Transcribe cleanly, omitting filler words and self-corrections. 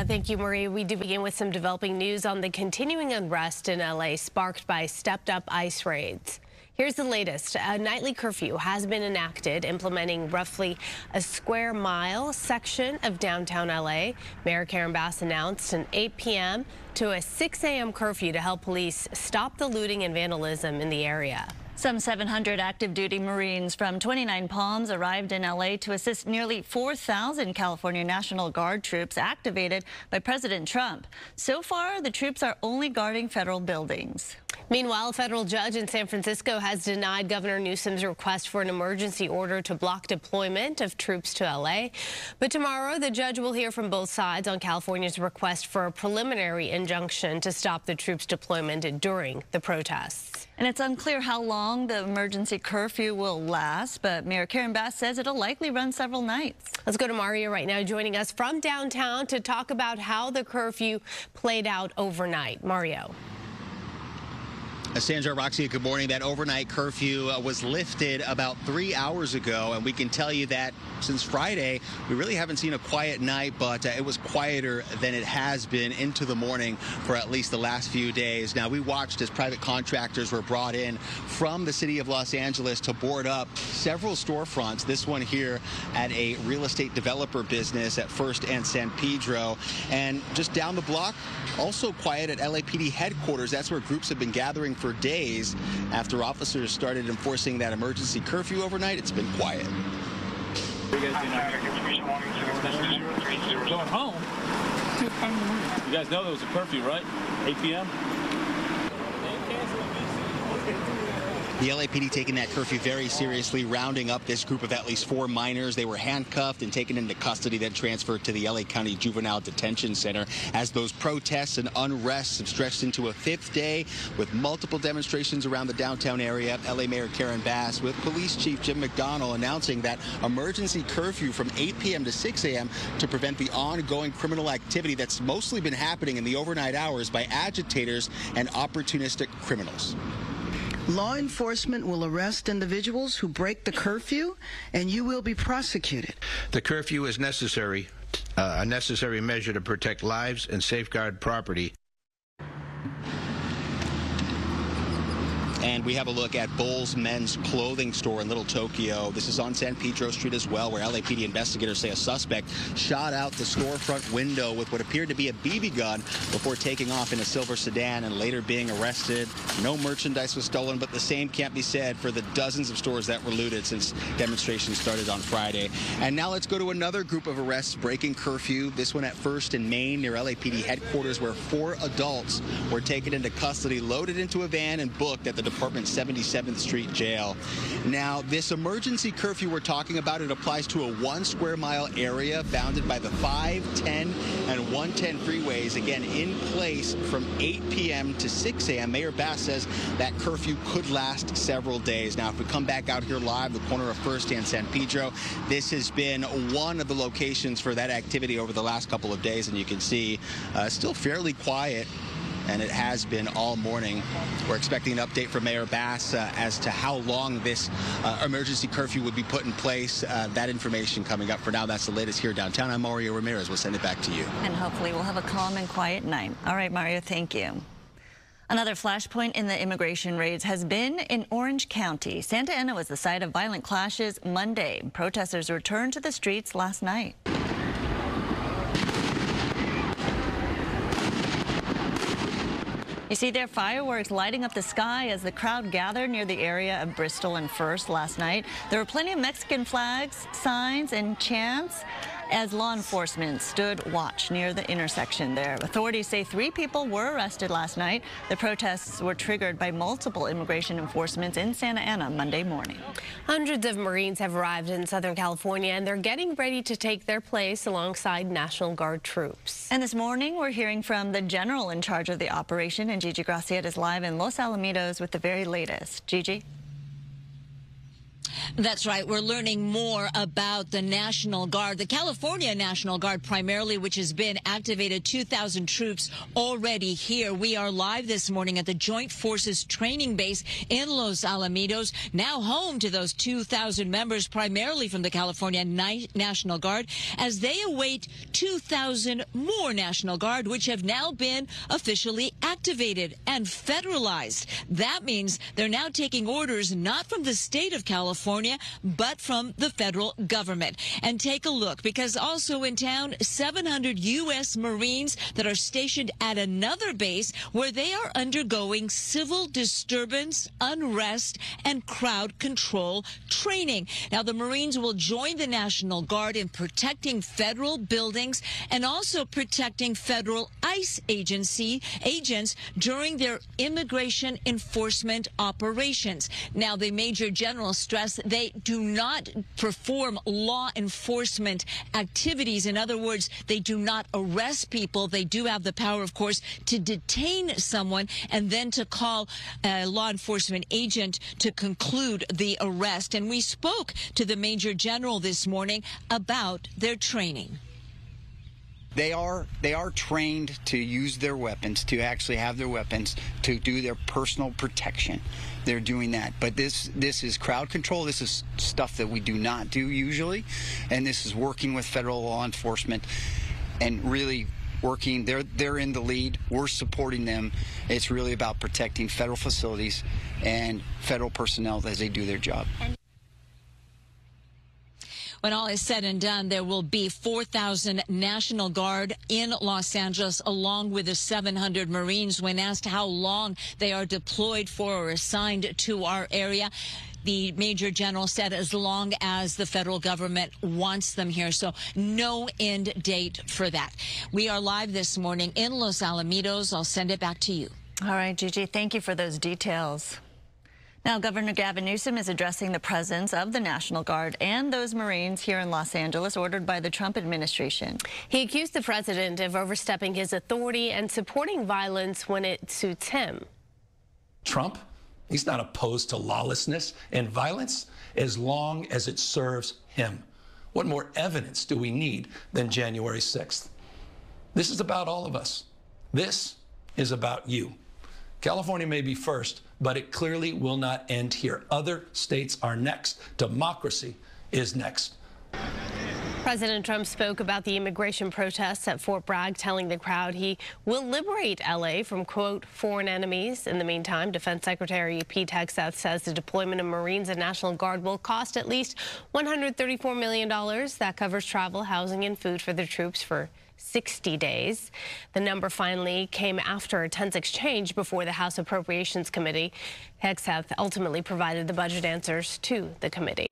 Thank you, Marie. We do begin with some developing news on the continuing unrest in LA sparked by stepped-up ICE raids. Here's the latest. A nightly curfew has been enacted, implementing roughly a square mile section of downtown LA. Mayor Karen Bass announced an 8 p.m. to a 6 a.m. curfew to help police stop the looting and vandalism in the area. Some 700 active duty Marines from 29 Palms arrived in LA to assist nearly 4,000 California National Guard troops activated by President Trump. So far, the troops are only guarding federal buildings. Meanwhile, a federal judge in San Francisco has denied Governor Newsom's request for an emergency order to block deployment of troops to LA. But tomorrow, the judge will hear from both sides on California's request for a preliminary injunction to stop the troops' deployment during the protests. And it's unclear how long the emergency curfew will last, but Mayor Karen Bass says it'll likely run several nights. Let's go to Mario right now, joining us from downtown to talk about how the curfew played out overnight. Mario. Sandra, Roxy, good morning. That overnight curfew was lifted about 3 hours ago, and we can tell you that since Friday, we really haven't seen a quiet night, but it was quieter than it has been into the morning for at least the last few days. Now, we watched as private contractors were brought in from the city of Los Angeles to board up several storefronts. This one here at a real estate developer business at First and San Pedro. And just down the block, also quiet at LAPD headquarters. That's where groups have been gathering for days. After officers started enforcing that emergency curfew overnight, it's been quiet. What are you guys doing? Going home? You guys know there was a curfew, right? 8 p.m.? The LAPD taking that curfew very seriously, rounding up this group of at least 4 minors. They were handcuffed and taken into custody, then transferred to the LA County Juvenile Detention Center as those protests and unrest have stretched into a 5th day with multiple demonstrations around the downtown area. LA Mayor Karen Bass with Police Chief Jim McDonnell announcing that emergency curfew from 8 p.m. to 6 a.m. to prevent the ongoing criminal activity that's mostly been happening in the overnight hours by agitators and opportunistic criminals. Law enforcement will arrest individuals who break the curfew, and you will be prosecuted. The curfew is necessary, a necessary measure to protect lives and safeguard property. And we have a look at Bull's men's clothing store in Little Tokyo. This is on San Pedro Street as well, where LAPD investigators say a suspect shot out the storefront window with what appeared to be a BB gun before taking off in a silver sedan and later being arrested. No merchandise was stolen, but the same can't be said for the dozens of stores that were looted since demonstrations started on Friday. And now let's go to another group of arrests breaking curfew. This one at First and Main near LAPD headquarters, where 4 adults were taken into custody, loaded into a van, and booked at the Department 77th Street Jail. Now, this emergency curfew we're talking about, it applies to a 1 square mile area bounded by the 5, 10, and 110 freeways, again, in place from 8 p.m. to 6 a.m. Mayor Bass says that curfew could last several days. Now, if we come back out here live, the corner of First and San Pedro, this has been one of the locations for that activity over the last couple of days, and you can see still fairly quiet. And it has been all morning. We're expecting an update from Mayor Bass as to how long this emergency curfew would be put in place. That information coming up. For now, that's the latest here downtown. I'm Mario Ramirez. We'll send it back to you. And hopefully we'll have a calm and quiet night. All right, Mario, thank you. Another flashpoint in the immigration raids has been in Orange County. Santa Ana was the site of violent clashes Monday. Protesters returned to the streets last night. You see there fireworks lighting up the sky as the crowd gathered near the area of Bristol and First last night. There were plenty of Mexican flags, signs, and chants as law enforcement stood watch near the intersection there. Authorities say 3 people were arrested last night. The protests were triggered by multiple immigration enforcements in Santa Ana Monday morning. Hundreds of Marines have arrived in Southern California, and they're getting ready to take their place alongside National Guard troops. And this morning, we're hearing from the general in charge of the operation, and Gigi Graciette is live in Los Alamitos with the very latest. Gigi? That's right. We're learning more about the National Guard, the California National Guard primarily, which has been activated. 2,000 troops already here. We are live this morning at the Joint Forces Training Base in Los Alamitos, now home to those 2,000 members, primarily from the California National Guard, as they await 2,000 more National Guard, which have now been officially activated and federalized. That means they're now taking orders not from the state of California, but from the federal government. And take a look, because also in town, 700 U.S. Marines that are stationed at another base where they are undergoing civil disturbance, unrest, and crowd control training. Now, the Marines will join the National Guard in protecting federal buildings and also protecting federal ICE agency agents during their immigration enforcement operations. Now, the Major General stressed they do not perform law enforcement activities. In other words, they do not arrest people. They do have the power, of course, to detain someone and then to call a law enforcement agent to conclude the arrest. And we spoke to the Major General this morning about their training. They are trained to use their weapons, to actually have their weapons, to do their personal protection. They're doing that. But this is crowd control. This is stuff that we do not do usually. And this is working with federal law enforcement and really working. They're in the lead. We're supporting them. It's really about protecting federal facilities and federal personnel as they do their job. When all is said and done, there will be 4,000 National Guard in Los Angeles, along with the 700 Marines. When asked how long they are deployed for or assigned to our area, the Major General said as long as the federal government wants them here. So no end date for that. We are live this morning in Los Alamitos. I'll send it back to you. All right, Gigi, thank you for those details. Now, Governor Gavin Newsom is addressing the presence of the National Guard and those Marines here in Los Angeles, ordered by the Trump administration. He accused the president of overstepping his authority and supporting violence when it suits him. Trump, he's not opposed to lawlessness and violence as long as it serves him. What more evidence do we need than January 6th? This is about all of us. This is about you. California may be first, but it clearly will not end here. Other states are next. Democracy is next. President Trump spoke about the immigration protests at Fort Bragg, telling the crowd he will liberate L.A. from, quote, foreign enemies. In the meantime, Defense Secretary Pete Hegseth says the deployment of Marines and National Guard will cost at least $134 million. That covers travel, housing, and food for the troops for 60 days. The number finally came after a tense exchange before the House Appropriations Committee. Hegseth ultimately provided the budget answers to the committee.